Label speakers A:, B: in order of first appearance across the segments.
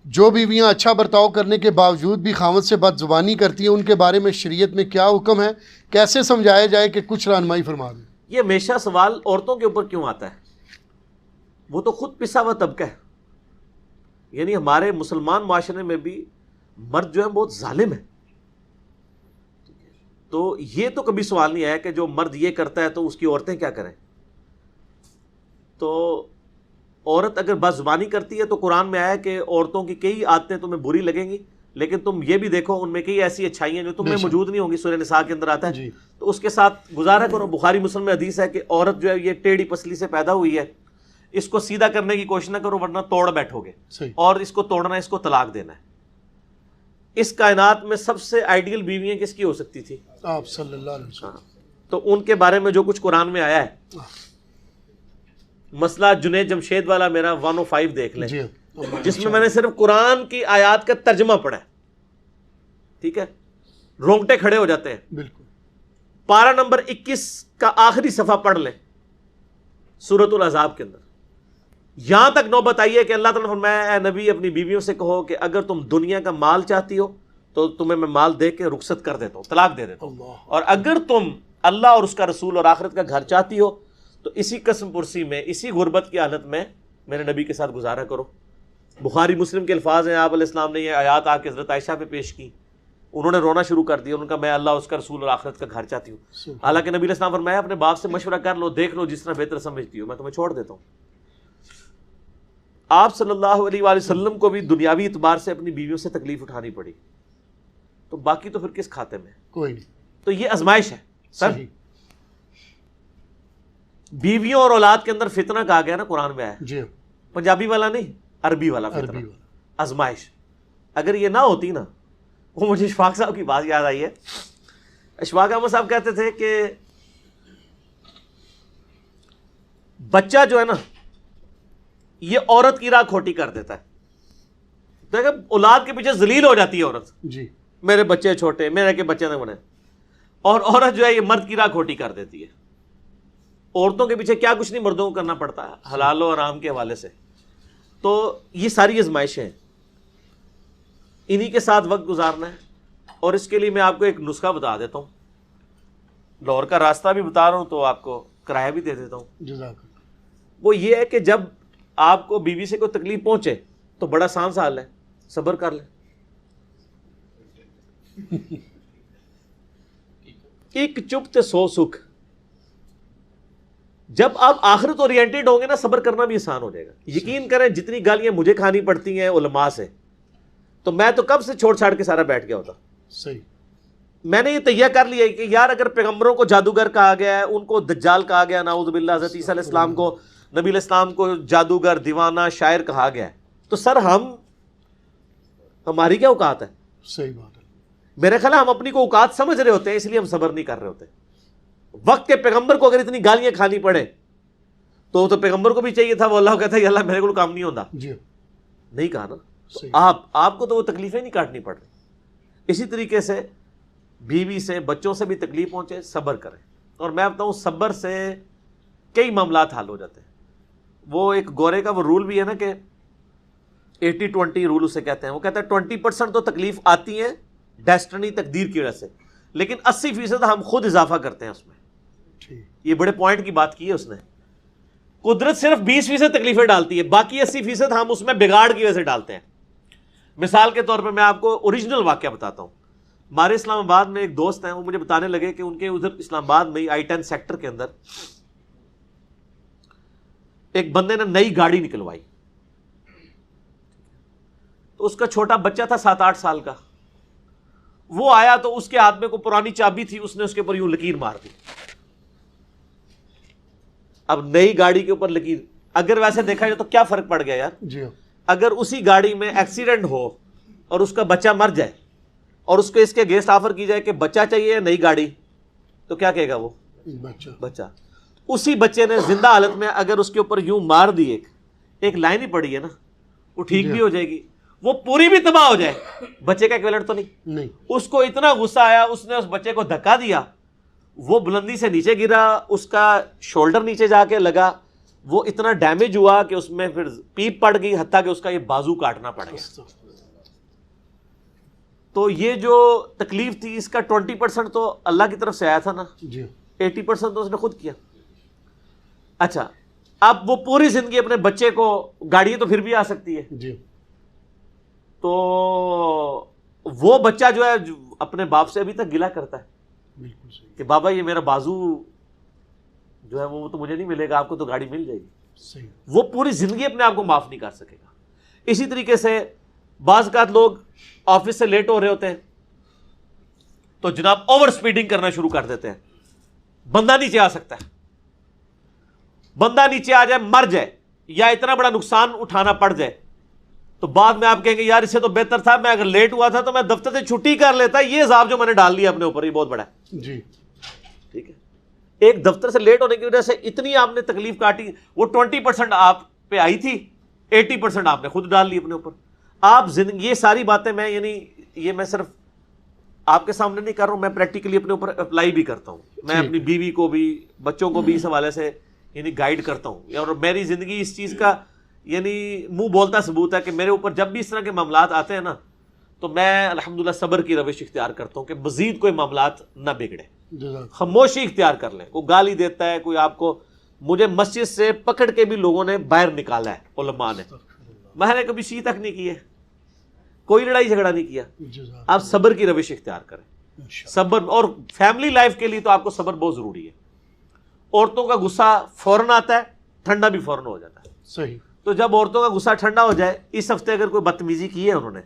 A: جو بیویاں اچھا برتاؤ کرنے کے باوجود بھی خاوند سے بد زبانی کرتی ہیں، ان کے بارے میں شریعت میں کیا حکم ہے؟ کیسے سمجھایا جائے کہ کچھ رہنمائی فرما دیں؟
B: یہ ہمیشہ سوال عورتوں کے اوپر کیوں آتا ہے؟ وہ تو خود پسا ہوا طبقہ ہے. یعنی ہمارے مسلمان معاشرے میں بھی مرد جو ہے بہت ظالم ہے. تو یہ تو کبھی سوال نہیں آیا کہ جو مرد یہ کرتا ہے تو اس کی عورتیں کیا کریں. تو عورت اگر بد زبانی کرتی ہے تو قرآن میں آیا کہ عورتوں کی کئی عادتیں تمہیں بری لگیں گی، لیکن تم یہ بھی دیکھو ان میں کئی ایسی اچھائیاں جو تم میں موجود نہیں ہوں گی. سورہ نساء کے اندر آتا ہے. تو اس کے ساتھ گزارا کرو. بخاری مسلم میں حدیث ہے کہ عورت جو ہے یہ ٹیڑھی پسلی سے پیدا ہوئی ہے، اس کو سیدھا کرنے کی کوشش نہ کرو ورنہ توڑ بیٹھو گے. اور اس کو توڑنا ہے، اس کو طلاق دینا ہے. اس کائنات میں سب سے آئیڈیل بیویاں کس کی ہو سکتی تھی؟
A: آپ صلی اللہ علیہ وسلم.
B: تو ان کے بارے میں جو کچھ قرآن میں آیا ہے، مسئلہ جنید جمشید والا میرا 105 دیکھ لیں، جس میں نے صرف قرآن کی آیات کا ترجمہ پڑھا ہے. ٹھیک ہے، رونگٹے کھڑے ہو جاتے ہیں.
A: بالکل.
B: پارہ نمبر 21 کا آخری صفحہ پڑھ لیں سورۃ الاحزاب کے اندر. یہاں تک نوبت آئی ہے کہ اللہ تعالیٰ نے فرمایا اے نبی اپنی بیویوں سے کہو کہ اگر تم دنیا کا مال چاہتی ہو تو تمہیں میں مال دے کے رخصت کر دیتا ہوں، طلاق دے دیتا ہوں. اور اگر تم اللہ اور اس کا رسول اور آخرت کا گھر چاہتی ہو تو اسی قسم پرسی میں، اسی غربت کی حالت میں میرے نبی کے ساتھ گزارا کرو. بخاری مسلم کے الفاظ ہیں. آپ علیہ السلام نے یہ آیات آ کے حضرت عائشہ پہ پیش کی. انہوں نے رونا شروع کر دیا. انہوں نے کہا میں اللہ اس کا رسول اور آخرت کا گھر چاہتی ہوں. حالانکہ نبی علیہ السلام فرمایا اپنے باپ سے مشورہ کر لو، دیکھ لو جس طرح بہتر سمجھتی ہو، میں تمہیں چھوڑ دیتا ہوں. آپ صلی اللہ علیہ وآلہ وسلم کو بھی دنیاوی اعتبار سے اپنی بیویوں سے تکلیف اٹھانی پڑی، تو باقی تو پھر کس کھاتے میں؟
A: کوئی نہیں.
B: تو یہ آزمائش ہے سر. بیویوں اور اولاد کے اندر فتنہ کہا گیا نا، قرآن میں آیا.
A: جی.
B: پنجابی والا نہیں، عربی والا فتنہ، آزمائش. اگر یہ نہ ہوتی نا، وہ مجھے اشفاق صاحب کی بات یاد آئی ہے. اشفاق احمد صاحب کہتے تھے کہ بچہ جو ہے نا یہ عورت کی راہ کھوٹی کر دیتا ہے. دیکھیں اولاد کے پیچھے ذلیل ہو جاتی ہے عورت.
A: جی.
B: میرے بچے چھوٹے، میرے کے بچے نہ بنے. اور عورت جو ہے یہ مرد کی راہ کھوٹی کر دیتی ہے. عورتوں کے پیچھے کیا کچھ نہیں مردوں کو کرنا پڑتا ہے حلال و حرام کے حوالے سے. تو یہ ساری آزمائشیں ہیں، انہی کے ساتھ وقت گزارنا ہے. اور اس کے لیے میں آپ کو ایک نسخہ بتا دیتا ہوں. لاہور کا راستہ بھی بتا رہا ہوں تو آپ کو کرایہ بھی دے دیتا ہوں.
A: جزاک اللہ.
B: وہ یہ ہے کہ جب آپ کو بیوی سے کوئی تکلیف پہنچے تو بڑا آسان سا حل ہے، صبر کر لیں. ایک چپ تے 100 سکھ. جب آپ آخرت اورینٹیڈ ہوں گے نا، صبر کرنا بھی آسان ہو جائے گا. یقین کریں جتنی گالیاں مجھے کھانی پڑتی ہیں علماء سے، تو میں تو کب سے چھوڑ چھاڑ کے سارا بیٹھ گیا ہوتا.
A: صحیح.
B: میں نے یہ تیہ کر لیا کہ یار اگر پیغمبروں کو جادوگر کہا گیا ہے، ان کو دجال کہا گیا، نعوذ باللہ، حضرت عیسیٰ علیہ السلام کو، نبی علیہ السلام کو جادوگر، دیوانہ، شاعر کہا گیا ہے، تو سر ہماری کیا اوقات ہے؟
A: صحیح بات ہے.
B: میرے خیال ہے ہم اپنی کو اوقات سمجھ رہے ہوتے ہیں، اس لیے ہم صبر نہیں کر رہے ہوتے. وقت کے پیغمبر کو اگر اتنی گالیاں کھانی پڑے تو پیغمبر کو بھی چاہیے تھا وہ اللہ کو کہتا ہے اللہ میرے کو کام نہیں ہوتا.
A: جی.
B: نہیں کہا نا.
A: صحیح.
B: آپ کو تو وہ تکلیفیں نہیں کاٹنی پڑ رہی. اسی طریقے سے بیوی سے، بچوں سے بھی تکلیف پہنچے، صبر کریں. اور میں بتاؤں صبر سے کئی معاملات حل ہو جاتے ہیں. وہ ایک گورے کا وہ رول بھی ہے نا کہ 80-20 رول اسے کہتے ہیں. وہ کہتا ہے 20% تو تکلیف آتی ہیں ڈیسٹنی، تقدیر کی وجہ سے، لیکن 80% ہم خود اضافہ کرتے ہیں اس میں. یہ بڑے پوائنٹ کی بات کی ہے اس نے. قدرت صرف 20% تکلیفیں ڈالتی ہے، باقی 80% ہم اس میں بگاڑ کی وجہ سے ڈالتے ہیں. مثال کے طور پہ میں آپ کو اوریجنل واقعہ بتاتا ہوں. ہمارے اسلام آباد میں ایک دوست ہیں، وہ مجھے بتانے لگے کہ ان کے ادھر اسلام آباد میں I-10 سیکٹر کے اندر ایک بندے نے نئی گاڑی نکلوائی. تو اس کا چھوٹا بچہ تھا 7-8 سال کا. وہ آیا تو اس کے ہاتھ میں کوئی پرانی چابی تھی، اس نے اس کے اوپر یوں لکیر مار دی. اب نئی گاڑی کے اوپر لکیر، اگر ویسے دیکھا جائے تو کیا فرق پڑ گیا یار؟
A: جی.
B: اگر اسی گاڑی میں ایکسیڈنٹ ہو اور اس کا بچہ مر جائے اور اس کو اس کے اگینسٹ آفر کی جائے کہ بچہ چاہیے یا نئی گاڑی، تو کیا کہے گا وہ؟ بچہ. اسی بچے نے زندہ حالت میں اگر اس کے اوپر یوں مار دی، ایک لائن ہی پڑی ہے نا، وہ ٹھیک بھی ہو جائے گی، وہ پوری بھی تباہ ہو جائے، بچے کا ایکویلنٹ تو نہیں. اس کو اتنا غصہ آیا، اس نے اس بچے کو دھکا دیا، وہ بلندی سے نیچے گرا، اس کا شولڈر نیچے جا کے لگا، وہ اتنا ڈیمیج ہوا کہ اس میں پھر پیپ پڑ گئی، حتیٰ کہ اس کا یہ بازو کاٹنا پڑ گیا. تو یہ جو تکلیف تھی اس کا 20% تو اللہ کی طرف سے آیا تھا نا، 80% تو اس نے خود کیا. اچھا اب وہ پوری زندگی اپنے بچے کو، گاڑی تو پھر بھی آ سکتی ہے، تو وہ بچہ جو ہے اپنے باپ سے ابھی تک گلہ کرتا ہے کہ بابا یہ میرا بازو جو ہے وہ تو مجھے نہیں ملے گا، آپ کو تو گاڑی مل جائے گی. وہ پوری زندگی اپنے آپ کو معاف نہیں کر سکے گا. اسی طریقے سے بعض اوقات لوگ آفس سے لیٹ ہو رہے ہوتے ہیں تو جناب اوور سپیڈنگ کرنا شروع کر دیتے ہیں. بندہ نیچے آ سکتا ہے، بندہ نیچے آ جائے مر جائے یا اتنا بڑا نقصان اٹھانا پڑ جائے تو بعد میں آپ کہیں گے یار اس سے تو بہتر تھا میں اگر لیٹ ہوا تھا تو میں دفتر سے چھٹی کر لیتا. یہ عذاب جو میں نے ڈال دیا اپنے اوپر یہ بہت بڑا ہے.
A: جی
B: ٹھیک ہے، ایک دفتر سے لیٹ ہونے کی وجہ سے اتنی آپ نے تکلیف کاٹی، وہ 20% آپ پہ آئی تھی، 80% آپ نے خود ڈال لی اپنے اوپر. آپ زندگی، یہ ساری باتیں میں یعنی یہ میں صرف آپ کے سامنے نہیں کر رہا ہوں، میں پریکٹیکلی اپنے اوپر اپلائی بھی کرتا ہوں. میں اپنی بیوی کو بھی بچوں کو بھی اس حوالے سے یعنی گائیڈ کرتا ہوں، اور میری زندگی اس چیز کا یعنی منہ بولتا ثبوت ہے کہ میرے اوپر جب بھی اس طرح کے معاملات آتے ہیں نا تو میں الحمدللہ صبر کی روش اختیار کرتا ہوں کہ مزید کوئی معاملات نہ بگڑے. خاموشی اختیار کر لیں. کوئی گالی دیتا ہے، کوئی آپ کو، مجھے مسجد سے پکڑ کے بھی لوگوں نے باہر نکالا ہے علماء نے، میں نے کبھی شی تک نہیں کی ہے، کوئی لڑائی جھگڑا نہیں کیا. آپ صبر کی روش اختیار کریں. صبر، اور فیملی لائف کے لیے تو آپ کو صبر بہت ضروری ہے. عورتوں کا غصہ فوراً آتا ہے، ٹھنڈا بھی فوراً ہو جاتا ہے.
A: صحیح. تو
B: جب عورتوں کا غصہ ٹھنڈا ہو جائے، اس ہفتے اگر کوئی بدتمیزی کی ہے انہوں نے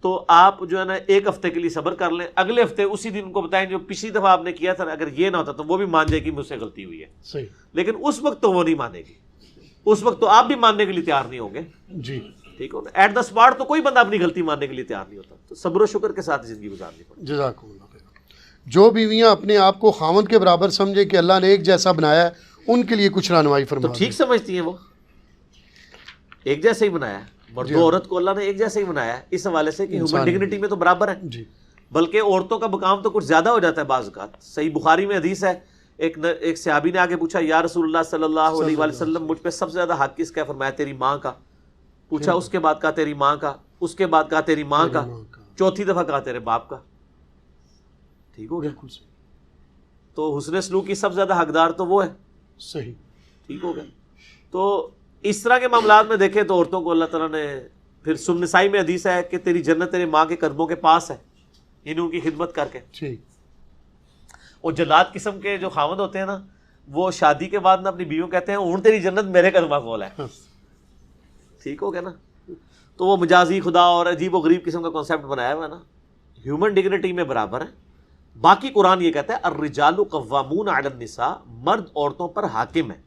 B: تو آپ جو ہے نا ایک ہفتے کے لیے صبر کر لیں. اگلے ہفتے اسی دن ان کو بتائیں جو پچھلی دفعہ آپ نے کیا تھا اگر یہ نہ ہوتا تو وہ بھی مان جائے گی مجھ سے غلطی ہوئی ہے.
A: صحیح.
B: لیکن اس وقت تو وہ نہیں مانے گی، اس وقت تو آپ بھی ماننے کے لیے تیار نہیں ہوں گے.
A: جی
B: ٹھیک ہے نا. ایٹ دا اسپاٹ تو کوئی بندہ اپنی غلطی ماننے کے لیے تیار نہیں ہوتا. تو صبر و شکر کے ساتھ زندگی گزارنی پڑتی.
A: جزاک اللہ خیر. جو بیویاں اپنے آپ کو خاوند کے برابر سمجھے کہ اللہ نے ایک جیسا بنایا ہے ان کے لیے کچھ رہنمائی فرما.
B: تو ٹھیک سمجھتی ہیں وہ ایک جیسا ہی بنایا ہے. مرد و عورت کو اللہ نے ایک جیسا ہی بنایا ہے اس حوالے سے کہ ہیومن ڈگنیٹی میں تو برابر ہے.
A: جی.
B: بلکہ عورتوں کا مقام تو کچھ زیادہ ہو جاتا ہے بعض اوقات. صحیح بخاری میں حدیث ہے، ایک صحابی نے آگے پوچھا یا رسول اللہ صلی اللہ علیہ وآلہ وسلم مجھ پہ سب سے زیادہ حق کس کا ہے؟ فرمایا تیری ماں کا. پوچھا اس کے بعد کہا تیری ماں کا، اس کے بعد کہا تیری ماں کا، چوتھی دفعہ کہا تیرے باپ کا. ٹھیک ہو گیا. تو حسن سلوک کی سب سے زیادہ حقدار تو وہ ہے.
A: صحیح.
B: ٹھیک ہو گیا. تو اس طرح کے معاملات میں دیکھیں تو عورتوں کو اللہ تعالیٰ نے پھر سورۃ النساء میں حدیث ہے کہ تیری جنت تیرے ماں کے قدموں کے پاس ہے، یعنی ان کی خدمت کر کے.
A: ٹھیک.
B: اور جلاد قسم کے جو خاوند ہوتے ہیں نا وہ شادی کے بعد نا اپنی بیویوں کہتے ہیں اون تیری جنت میرے قدمہ کھول ہے. ٹھیک ہو گیا نا. تو وہ مجازی خدا اور عجیب و غریب قسم کا کانسیپٹ بنایا ہوا ہے نا. ہیومن ڈگنیٹی میں برابر ہے. باقی قرآن یہ کہتا ہے الرجال قوامون علی النساء، مرد عورتوں پر حاکم ہے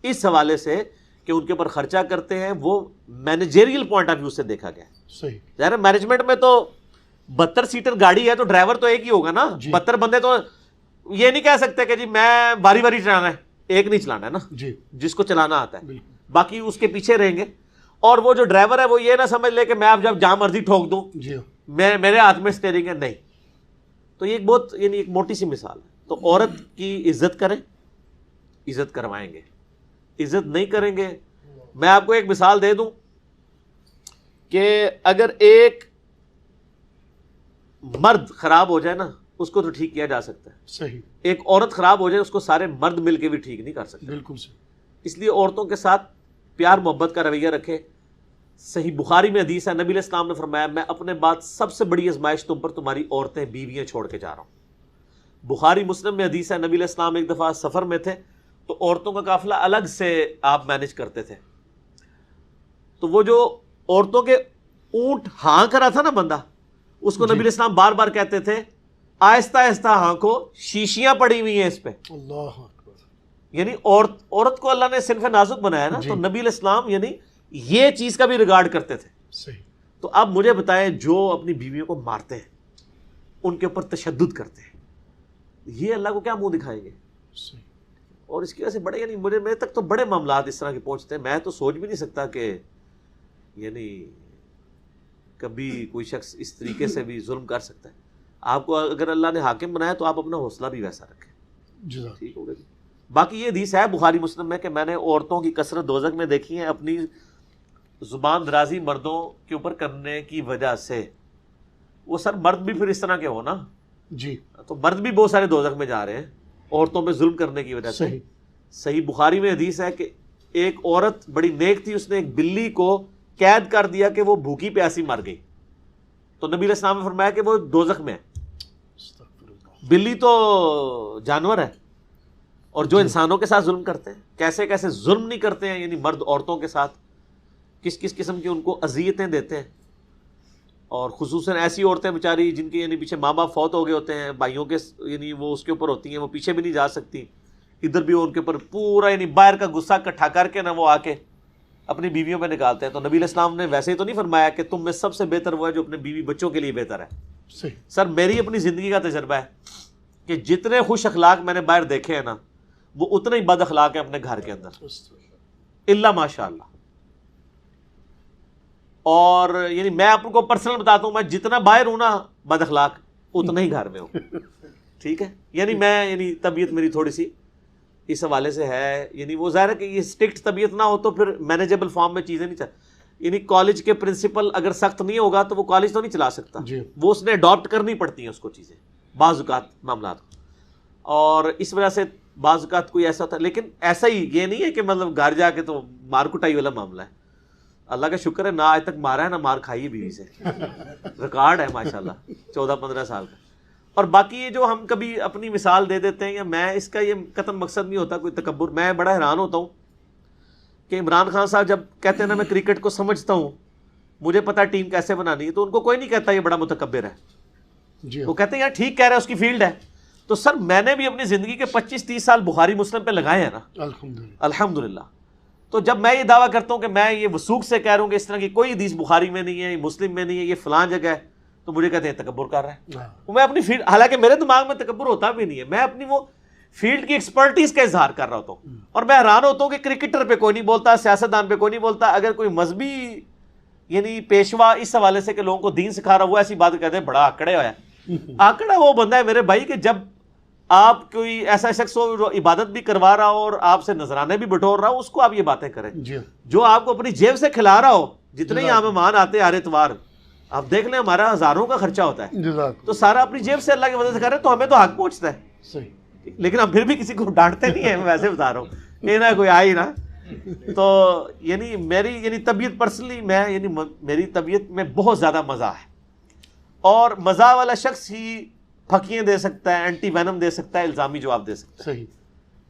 B: اس حوالے سے کہ ان کے اوپر خرچہ کرتے ہیں. وہ مینیجریل پوائنٹ آف ویو سے دیکھا گیا ہے.
A: صحیح.
B: ظاہر مینجمنٹ میں تو 72 سیٹر گاڑی ہے تو ڈرائیور تو ایک ہی ہوگا نا. 72 بندے تو یہ نہیں کہہ سکتے کہ جی میں باری باری چلانا ہے، ایک نہیں چلانا ہے نا.
A: جی.
B: جس کو چلانا آتا ہے باقی اس کے پیچھے رہیں گے. اور وہ جو ڈرائیور ہے وہ یہ نہ سمجھ لے کہ میں اب جب جہاں مرضی ٹھوک دوں میرے ہاتھ میں اسٹیئرنگ ہے، نہیں. تو یہ ایک بہت یعنی ایک موٹی سی مثال ہے. تو عورت کی عزت کریں، عزت کروائیں گے. عزت نہیں کریں گے، میں آپ کو ایک مثال دے دوں کہ اگر ایک مرد خراب ہو جائے نا اس کو تو ٹھیک کیا جا سکتا ہے.
A: صحیح.
B: ایک عورت خراب ہو جائے اس کو سارے مرد مل کے بھی ٹھیک نہیں کر سکتے.
A: بالکل صحیح.
B: اس لیے عورتوں کے ساتھ پیار محبت کا رویہ رکھے. صحیح بخاری میں حدیث ہے، نبی علیہ السلام نے فرمایا میں اپنے بعد سب سے بڑی آزمائش تم پر تمہاری عورتیں بیویاں چھوڑ کے جا رہا ہوں. بخاری مسلم میں حدیث ہے، نبی علیہ السلام ایک دفعہ سفر میں تھے تو عورتوں کا قافلہ الگ سے آپ مینج کرتے تھے. تو وہ جو عورتوں کے اونٹ ہانک رہا تھا نا بندہ، اس کو نبی علیہ السلام بار بار کہتے تھے آہستہ آہستہ ہانکو، شیشیاں پڑی ہوئی ہیں اس پہ.
A: اللہ اکبر.
B: یعنی عورت کو اللہ نے صنف نازک بنایا نا. تو نبی علیہ السلام یعنی یہ چیز کا بھی ریگارڈ کرتے تھے.
A: صحیح.
B: تو اب مجھے بتائیں جو اپنی بیویوں کو مارتے ہیں، ان کے اوپر تشدد کرتے ہیں، یہ اللہ کو کیا منہ دکھائیں گے؟
A: صحیح.
B: اور اس کی وجہ سے بڑے یعنی میرے تک تو بڑے معاملات اس طرح کے پہنچتے ہیں. میں تو سوچ بھی نہیں سکتا کہ یعنی کبھی کوئی شخص اس طریقے سے بھی ظلم کر سکتا ہے. آپ کو اگر اللہ نے حاکم بنایا تو آپ اپنا حوصلہ بھی ویسا رکھیں.
A: جزاک.
B: ٹھیک ہوگا جی. باقی یہ حدیث ہے بخاری مسلم میں کہ میں نے عورتوں کی کثرت دوزخ میں دیکھی ہے اپنی زبان درازی مردوں کے اوپر کرنے کی وجہ سے. وہ سر مرد بھی پھر اس طرح کے ہو نا
A: جی,
B: تو مرد بھی بہت سارے دوزخ میں جا رہے ہیں عورتوں پہ ظلم کرنے کی وجہ سے. صحیح بخاری میں حدیث ہے کہ ایک عورت بڑی نیک تھی, اس نے ایک بلی کو قید کر دیا کہ وہ بھوکی پیاسی مر گئی, تو نبی علیہ السلام نے فرمایا کہ وہ دوزخ میں ہے. بلی تو جانور ہے, اور جو انسانوں کے ساتھ ظلم کرتے ہیں, کیسے کیسے ظلم نہیں کرتے ہیں, یعنی مرد عورتوں کے ساتھ کس کس قسم کی ان کو اذیتیں دیتے ہیں. اور خصوصاً ایسی عورتیں بیچاری جن کے یعنی پیچھے ماں باپ فوت ہو گئے ہوتے ہیں, بھائیوں کے یعنی وہ اس کے اوپر ہوتی ہیں, وہ پیچھے بھی نہیں جا سکتی, ادھر بھی ان کے اوپر پورا یعنی باہر کا غصہ اکٹھا کر کے نا وہ آ کے اپنی بیویوں پہ نکالتے ہیں. تو نبی علیہ السلام نے ویسے ہی تو نہیں فرمایا کہ تم میں سب سے بہتر وہ ہے جو اپنے بیوی بچوں کے لیے بہتر ہے. سر میری اپنی زندگی کا تجربہ ہے کہ جتنے خوش اخلاق میں نے باہر دیکھے ہیں نا, وہ اتنے ہی بد اخلاق ہیں اپنے گھر کے اندر, الا ماشاء اللہ. اور یعنی میں آپ کو پرسنل بتاتا ہوں, میں جتنا باہر ہوں نا بد اخلاق, اتنا ہی گھر میں ہوں. ٹھیک ہے, یعنی میں یعنی طبیعت میری تھوڑی سی اس حوالے سے ہے, یعنی وہ ظاہر ہے کہ یہ اسٹرکٹ طبیعت نہ ہو تو پھر مینیجبل فارم میں چیزیں نہیں چل, یعنی کالج کے پرنسپل اگر سخت نہیں ہوگا تو وہ کالج تو نہیں چلا سکتا, وہ اس نے اڈاپٹ کرنی پڑتی ہیں اس کو چیزیں بعض اوقات معاملات کو. اور اس وجہ سے بعض اوقات کوئی ایسا ہوتا ہے, لیکن ایسا ہی یہ نہیں ہے کہ مطلب گھر جا کے تو مار کٹائی والا معاملہ ہے. اللہ کا شکر ہے نہ آج تک مارا ہے نہ مار کھائی ہے بیوی سے, ریکارڈ ہے ماشاءاللہ 14-15 سال کا. اور باقی یہ جو ہم کبھی اپنی مثال دے دیتے ہیں, یا میں اس کا یہ قطعاً مقصد نہیں ہوتا کوئی تکبر, میں بڑا حیران ہوتا ہوں کہ عمران خان صاحب جب کہتے ہیں نا میں کرکٹ کو سمجھتا ہوں, مجھے پتا ٹیم کیسے بنانی ہے, تو ان کو کوئی نہیں کہتا یہ بڑا متکبر ہے. وہ کہتے ہیں یار ٹھیک کہہ رہا ہے, اس کی فیلڈ ہے. تو سر میں نے بھی اپنی زندگی کے 25-30 سال بخاری مسلم پہ لگائے ہیں نا, الحمدللہ. تو جب میں یہ دعویٰ کرتا ہوں کہ میں یہ وثوق سے کہہ رہا ہوں کہ اس طرح کی کوئی حدیث بخاری میں نہیں ہے, مسلم میں نہیں ہے, یہ فلاں جگہ ہے, تو مجھے کہتے ہیں تکبر کر رہا ہے. میں اپنی فیلڈ, حالانکہ میرے دماغ میں تکبر ہوتا بھی نہیں ہے, میں اپنی وہ فیلڈ کی ایکسپرٹیز کا اظہار کر رہا ہوتا ہوں. اور میں حیران ہوتا ہوں کہ کرکٹر پہ کوئی نہیں بولتا, سیاستدان پہ کوئی نہیں بولتا, اگر کوئی مذہبی یعنی پیشوا اس حوالے سے کہ لوگوں کو دین سکھا رہا ہوا ایسی بات کہتے ہیں بڑا آکڑے ہوا ہے. آکڑا وہ بندہ ہے میرے بھائی کہ جب آپ کوئی ایسا شخص ہو جو عبادت بھی کروا رہا ہو اور آپ سے نذرانے بھی بٹور رہا ہو, اس کو آپ یہ باتیں کریں. جو آپ کو اپنی جیب سے کھلا رہا ہو, جتنے یہاں مہمان آتے ہیں ہر اتوار, آپ دیکھ لیں ہمارا ہزاروں کا خرچہ ہوتا ہے, تو سارا اپنی جیب سے اللہ کی مدد سے کر رہے ہیں, تو ہمیں تو حق پہنچتا ہے. لیکن ہم پھر بھی کسی کو ڈانٹتے نہیں ہیں, میں ویسے بتا رہا ہوں کہ نہ کوئی آئی نا. تو یعنی میری یعنی طبیعت پرسنلی میں یعنی میری طبیعت میں بہت زیادہ مزہ ہے, اور مزہ والا شخص ہی پھکیاں دے سکتا ہے, اینٹی وینم دے سکتا ہے, الزامی جواب دے سکتا ہے,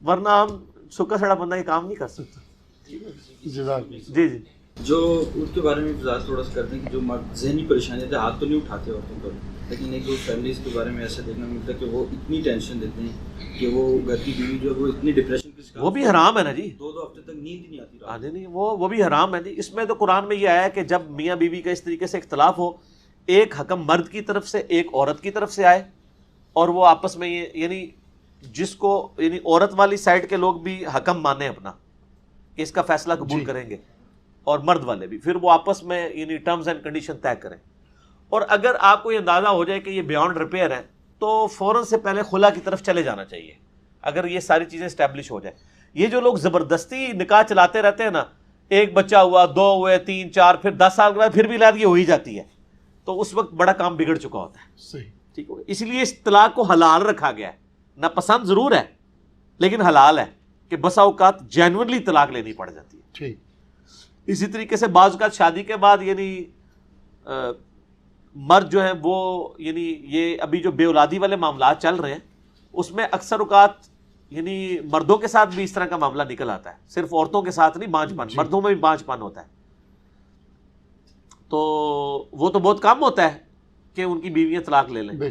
B: ورنہ ہم سکا سڑا بندہ یہ کام نہیں کر سکتا. جی جی,
C: جو ان کے بارے میں وضاحت تھوڑا سا کرتے ہیں کہ جو ذہنی پریشانی تھے, ہاتھ تو نہیں اٹھاتے عورتوں پر, لیکن ایک دو فیملیز کے بارے میں ایسا دیکھنا ملتا ہے کہ وہ اتنی ٹینشن دیتے ہیں کہ وہ گھر کی بیوی جو ہے وہ اتنی ڈپریشن کی شکار,
B: وہ بھی حرام ہے نا جی,
C: 2 ہفتے تک نیند ہی نہیں آتی.
B: ہاں نہیں, وہ بھی حرام ہے جی. اس میں تو قرآن میں یہ آیا ہے کہ جب میاں بیوی کا اس طریقے سے اختلاف ہو, ایک حکم مرد کی طرف سے ایک عورت کی طرف سے آئے, اور وہ آپس میں یہ یعنی جس کو یعنی عورت والی سائڈ کے لوگ بھی حکم مانیں اپنا کہ اس کا فیصلہ قبول کریں گے, اور مرد والے بھی, پھر وہ آپس میں یعنی ٹرمز اینڈ کنڈیشن طے کریں. اور اگر آپ کو یہ اندازہ ہو جائے کہ یہ بیانڈ ریپیئر ہے, تو فوراً سے پہلے خلا کی طرف چلے جانا چاہیے, اگر یہ ساری چیزیں اسٹیبلش ہو جائے. یہ جو لوگ زبردستی نکاح چلاتے رہتے ہیں نا, ایک بچہ ہوا, 2 ہوئے, 3 4, پھر 10 سال کے بعد پھر بھی اولاد یہ ہو ہی جاتی ہے, تو اس وقت بڑا کام بگڑ چکا ہوتا ہے.
A: صحیح,
B: ٹھیک ہو, اس لیے اس طلاق کو حلال رکھا گیا ہے. ناپسند ضرور ہے لیکن حلال ہے, کہ بسا اوقات جینوئنلی طلاق لینی پڑ جاتی ہے.
A: ٹھیک.
B: اسی طریقے سے بعض اوقات شادی کے بعد یعنی مرد جو ہیں وہ یعنی یہ ابھی جو بے اولادی والے معاملات چل رہے ہیں, اس میں اکثر اوقات یعنی مردوں کے ساتھ بھی اس طرح کا معاملہ نکل آتا ہے, صرف عورتوں کے ساتھ نہیں, بانجھ پن, مردوں میں بھی بانجھ پن ہوتا ہے. تو وہ تو بہت کم ہوتا ہے کہ ان کی بیویاں طلاق لے لیں,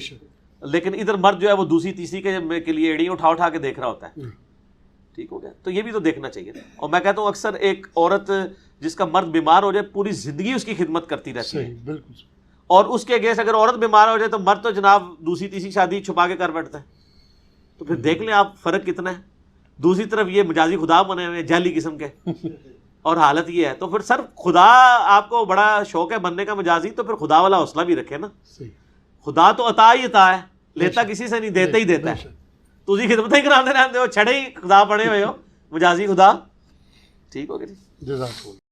B: لیکن ادھر مرد جو ہے وہ دوسری تیسری کے لیے ایڑیاں اٹھا اٹھا کے دیکھ رہا ہوتا ہے. ٹھیک ہو گیا, تو یہ بھی تو دیکھنا چاہیے. اور میں کہتا ہوں اکثر ایک عورت جس کا مرد بیمار ہو جائے, پوری زندگی اس کی خدمت کرتی رہتی ہے,
A: بالکل,
B: اور اس کے اگینسٹ اگر عورت بیمار ہو جائے تو مرد تو جناب دوسری تیسری شادی چھپا کے کر بیٹھتا ہے. تو پھر دیکھ لیں آپ فرق کتنا ہے. دوسری طرف یہ مجازی خدا بنے ہوئے جعلی قسم کے, اور حالت یہ ہے. تو پھر سر خدا آپ کو بڑا شوق ہے بننے کا مجازی, تو پھر خدا والا حوصلہ بھی رکھے نا. خدا تو عطا ہی عطا ہے, لیتا کسی سے نہیں, دیتا ہی دیتا ہے. تسی خدمتیں ہی کراتے رہتے ہو, چھڑے ہی خدا بنے ہوئے ہو, مجازی خدا. ٹھیک ہو گیا جی.
A: جزاک اللہ.